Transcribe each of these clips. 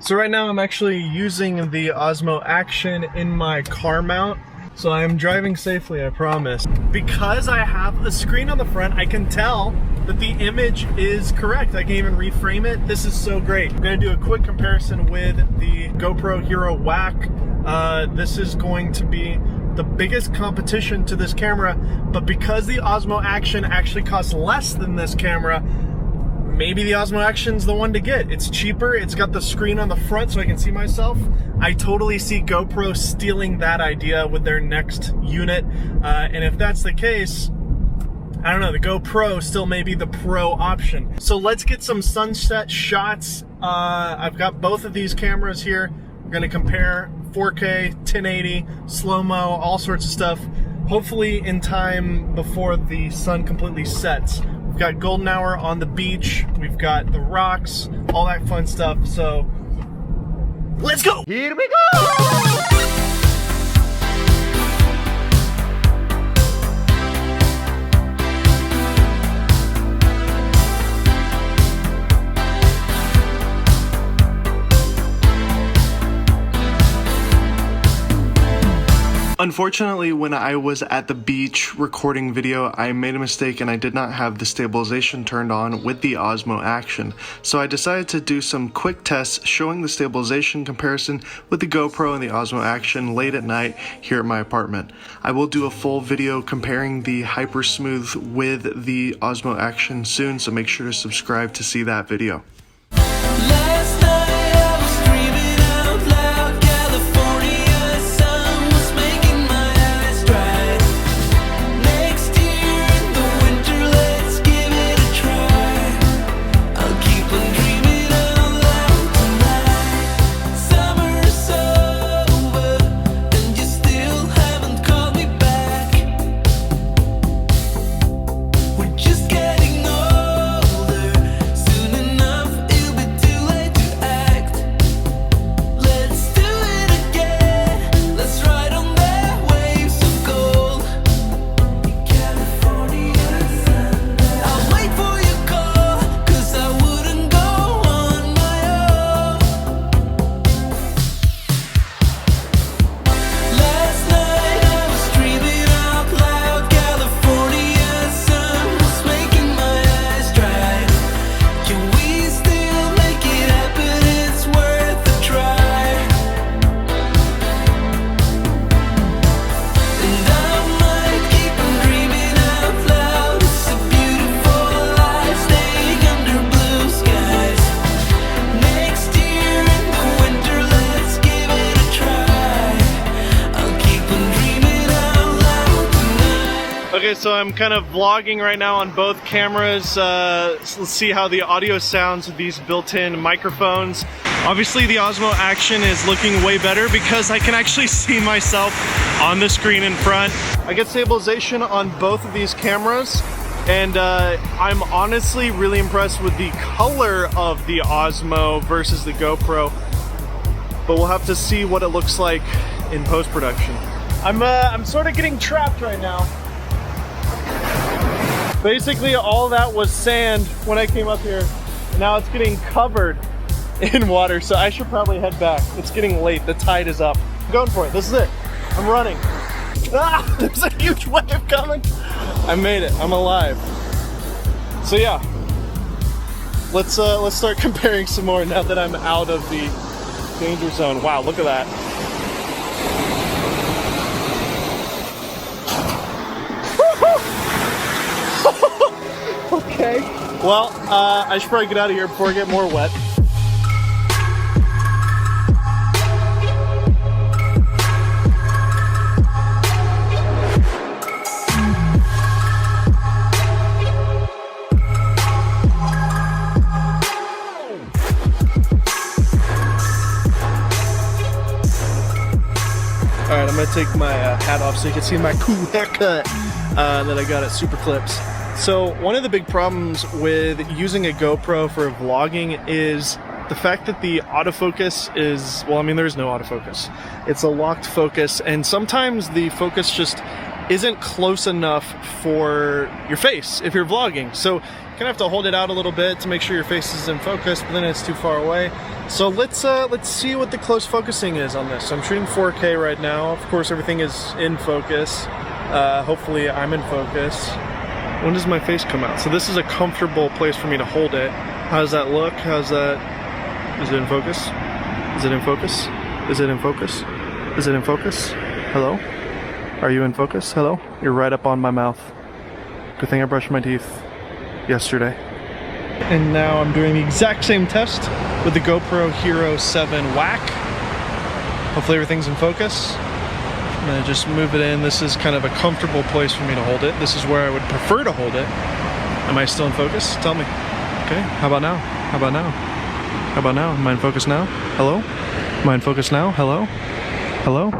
So right now I'm actually using the Osmo Action in my car mount. So I am driving safely, I promise. Because I have a screen on the front, I can tell that the image is correct. I can even reframe it. This is so great. I'm gonna do a quick comparison with the GoPro Hero Whack. This is going to be the biggest competition to this camera, but because the Osmo Action actually costs less than this camera, maybe the Osmo Action's the one to get. It's cheaper, it's got the screen on the front so I can see myself. I totally see GoPro stealing that idea with their next unit. And if that's the case, I don't know, the GoPro still may be the pro option. So let's get some sunset shots. I've got both of these cameras here. We're gonna compare 4K, 1080, slow-mo, all sorts of stuff. Hopefully in time before the sun completely sets. We've got golden hour on the beach, we've got the rocks, all that fun stuff, so let's go! Here we go! Unfortunately, when I was at the beach recording video, I made a mistake and I did not have the stabilization turned on with the Osmo Action. So I decided to do some quick tests showing the stabilization comparison with the GoPro and the Osmo Action late at night here at my apartment. I will do a full video comparing the Hyper Smooth with the Osmo Action soon, so make sure to subscribe to see that video. Okay, so I'm kind of vlogging right now on both cameras. So let's see how the audio sounds with these built-in microphones. Obviously the Osmo Action is looking way better because I can actually see myself on the screen in front. I get stabilization on both of these cameras, and I'm honestly really impressed with the color of the Osmo versus the GoPro, but we'll have to see what it looks like in post-production. I'm sort of getting trapped right now. Basically all that was sand when I came up here. Now it's getting covered in water, so I should probably head back. It's getting late, the tide is up. I'm going for it, this is it. I'm running. Ah, there's a huge wave coming. I made it, I'm alive. So yeah, let's start comparing some more now that I'm out of the danger zone. Wow, look at that. Okay, well, I should probably get out of here before I get more wet. Alright, I'm gonna take my hat off so you can see my cool haircut that I got at Super Clips. So one of the big problems with using a GoPro for vlogging is the fact that the autofocus is, well, I mean, there's no autofocus. It's a locked focus, and sometimes the focus just isn't close enough for your face if you're vlogging. So you kind of have to hold it out a little bit to make sure your face is in focus, but then it's too far away. So let's see what the close focusing is on this. So I'm shooting 4K right now. Of course, everything is in focus. Hopefully I'm in focus. When does my face come out? So this is a comfortable place for me to hold it. How does that look? How's that? Is it in focus? Is it in focus? Is it in focus? Is it in focus? Hello? Are you in focus? Hello? You're right up on my mouth. Good thing I brushed my teeth yesterday. And now I'm doing the exact same test with the GoPro Hero 7 WAC. Hopefully everything's in focus. I'm gonna just move it in. This is kind of a comfortable place for me to hold it. This is where I would prefer to hold it. Am I still in focus? Tell me. Okay, how about now? How about now? How about now? Am I in focus now? Hello? Am I in focus now? Hello? Hello?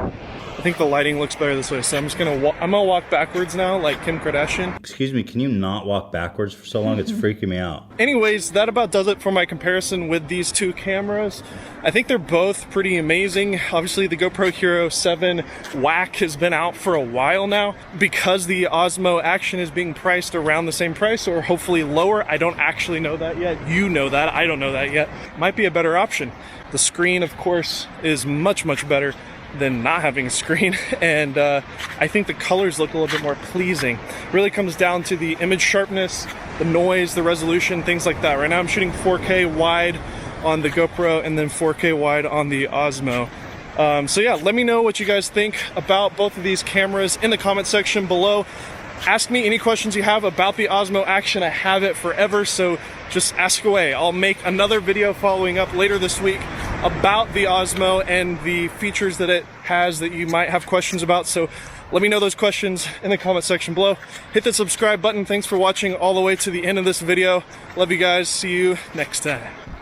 I think the lighting looks better this way, so I'm just gonna walk backwards now, like Kim Kardashian. Excuse me, can you not walk backwards for so long? It's freaking me out. Anyways, that about does it for my comparison with these two cameras. I think they're both pretty amazing. Obviously, the GoPro Hero 7 WAC has been out for a while now. Because the Osmo Action is being priced around the same price, or hopefully lower. I don't actually know that yet. You know that. I don't know that yet. Might be a better option. The screen, of course, is much, much better than not having a screen, and I think the colors look a little bit more pleasing. Really comes down to the image sharpness, the noise, the resolution, things like that. Right now I'm shooting 4K wide on the GoPro and then 4K wide on the Osmo. So yeah, let me know what you guys think about both of these cameras in the comment section below. Ask me any questions you have about the Osmo Action. I have it forever, so just ask away. I'll make another video following up later this week about the Osmo and the features that it has that you might have questions about. So let me know those questions in the comment section below. Hit the subscribe button. Thanks for watching all the way to the end of this video. Love you guys. See you next time.